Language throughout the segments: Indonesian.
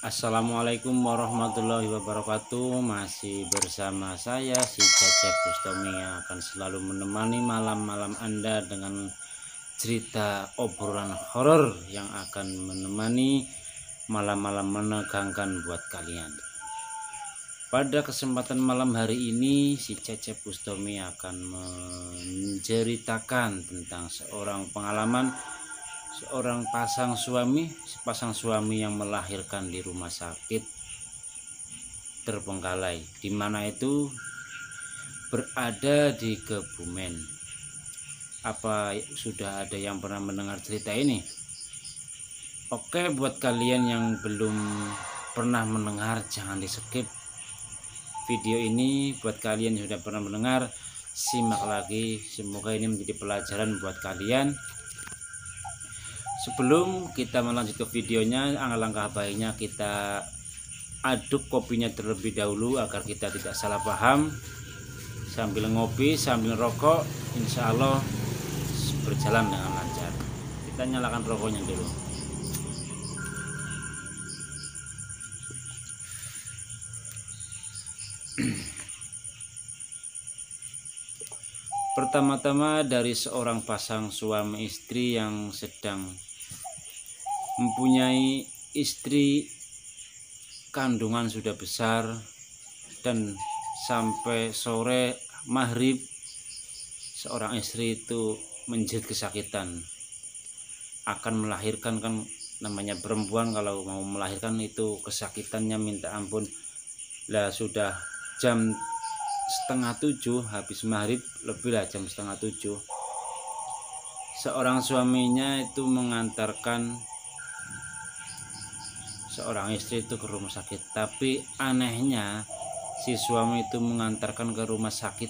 Assalamualaikum warahmatullahi wabarakatuh. Masih bersama saya si Cecep Bustomi yang akan selalu menemani malam-malam Anda dengan cerita obrolan horor yang akan menemani malam-malam menegangkan buat kalian. Pada kesempatan malam hari ini si Cecep Bustomi akan menceritakan tentang seorang sepasang suami yang melahirkan di rumah sakit terbengkalai, di mana itu berada di Kebumen. Apa sudah ada yang pernah mendengar cerita ini? Oke, buat kalian yang belum pernah mendengar, jangan di skip video ini. Buat kalian yang sudah pernah mendengar, simak lagi, semoga ini menjadi pelajaran buat kalian. Sebelum kita melanjut ke videonya, alangkah baiknya kita aduk kopinya terlebih dahulu agar kita tidak salah paham. Sambil ngopi, sambil rokok, insya Allah berjalan dengan lancar. Kita nyalakan rokoknya dulu. Pertama-tama dari seorang pasang suami istri yang sedang mempunyai istri kandungan sudah besar, dan sampai sore maghrib seorang istri itu menjerit kesakitan akan melahirkan. Kan namanya perempuan kalau mau melahirkan itu kesakitannya minta ampun. Lah sudah jam 6:30 habis maghrib, lebih lah jam 6:30, seorang suaminya itu mengantarkan seorang istri itu ke rumah sakit. Tapi anehnya si suami itu mengantarkan ke rumah sakit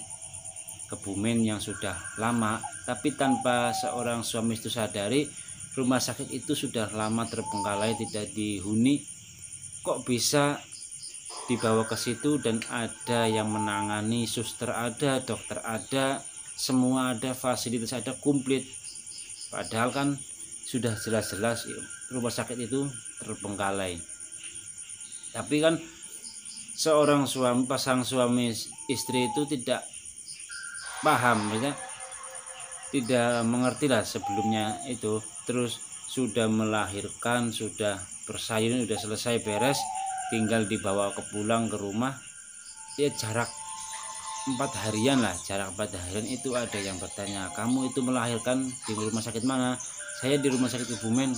Kebumen yang sudah lama, tapi tanpa seorang suami itu sadari, rumah sakit itu sudah lama terbengkalai, tidak dihuni. Kok bisa dibawa ke situ dan ada yang menangani, suster ada, dokter ada, semua ada, fasilitas ada, komplit. Padahal kan sudah jelas-jelas rumah sakit itu terbengkalai. Tapi kan seorang pasang suami istri itu tidak paham, tidak mengerti lah sebelumnya itu. Terus sudah melahirkan, sudah persalinan, sudah selesai beres, tinggal dibawa pulang ke rumah. Ya jarak 4 harian lah, jarak 4 harian itu ada yang bertanya, kamu itu melahirkan di rumah sakit mana? Saya di rumah sakit Kebumen.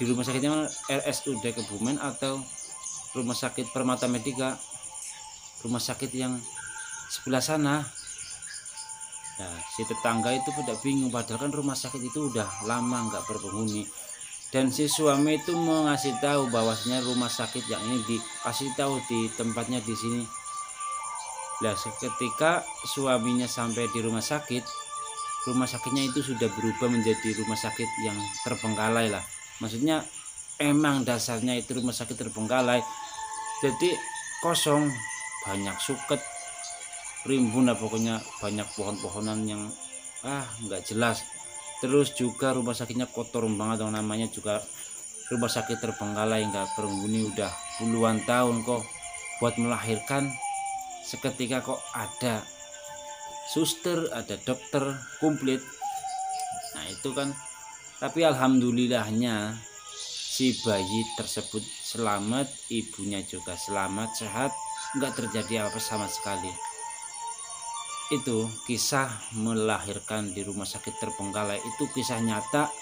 Di rumah sakitnya RSUD Kebumen atau rumah sakit Permata Medika, rumah sakit yang sebelah sana? Nah, si tetangga itu pada bingung, padahal kan rumah sakit itu udah lama nggak berpenghuni. Dan si suami itu mengasih tahu bahwasanya rumah sakit yang ini dikasih tahu di tempatnya di sini. Nah, ketika suaminya sampai di rumah sakitnya itu sudah berubah menjadi rumah sakit yang terbengkalai lah. Maksudnya emang dasarnya itu rumah sakit terbengkalai, jadi kosong, banyak suket, rimbun lah pokoknya, banyak pohon-pohonan yang nggak jelas. Terus juga rumah sakitnya kotor banget, namanya juga rumah sakit terbengkalai, nggak berpenghuni udah puluhan tahun. Kok buat melahirkan seketika kok ada suster, ada dokter, komplit. Nah itu kan, tapi alhamdulillahnya si bayi tersebut selamat, ibunya juga selamat, sehat, nggak terjadi apa sama sekali. Itu kisah melahirkan di rumah sakit terbengkalai, itu kisah nyata.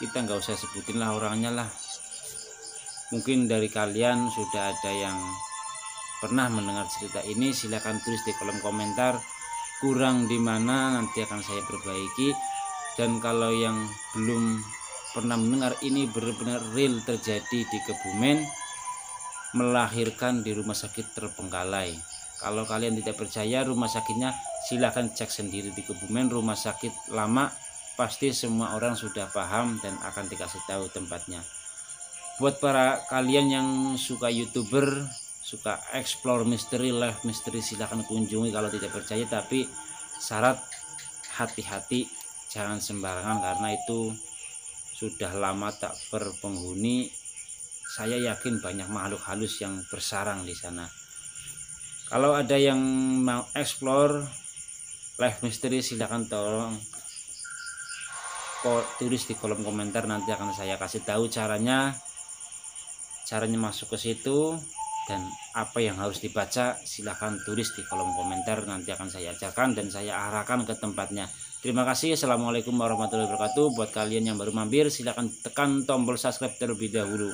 Kita nggak usah sebutin lah orangnya lah. Mungkin dari kalian sudah ada yang pernah mendengar cerita ini, silahkan tulis di kolom komentar kurang di mana, nanti akan saya perbaiki. Dan kalau yang belum pernah mendengar, ini benar-benar real terjadi di Kebumen, melahirkan di rumah sakit terbengkalai. Kalau kalian tidak percaya rumah sakitnya, silahkan cek sendiri di Kebumen, rumah sakit lama, pasti semua orang sudah paham dan akan dikasih tahu tempatnya. Buat para kalian yang suka YouTuber, suka explore misteri, live misteri, silahkan kunjungi kalau tidak percaya. Tapi syarat hati-hati, jangan sembarangan, karena itu sudah lama tak berpenghuni, saya yakin banyak makhluk halus yang bersarang di sana. Kalau ada yang mau explore live misteri, silahkan tolong tulis di kolom komentar, nanti akan saya kasih tahu caranya masuk ke situ dan apa yang harus dibaca. Silahkan tulis di kolom komentar, nanti akan saya ajarkan dan saya arahkan ke tempatnya. Terima kasih. Assalamualaikum warahmatullahi wabarakatuh. Buat kalian yang baru mampir, silahkan tekan tombol subscribe terlebih dahulu.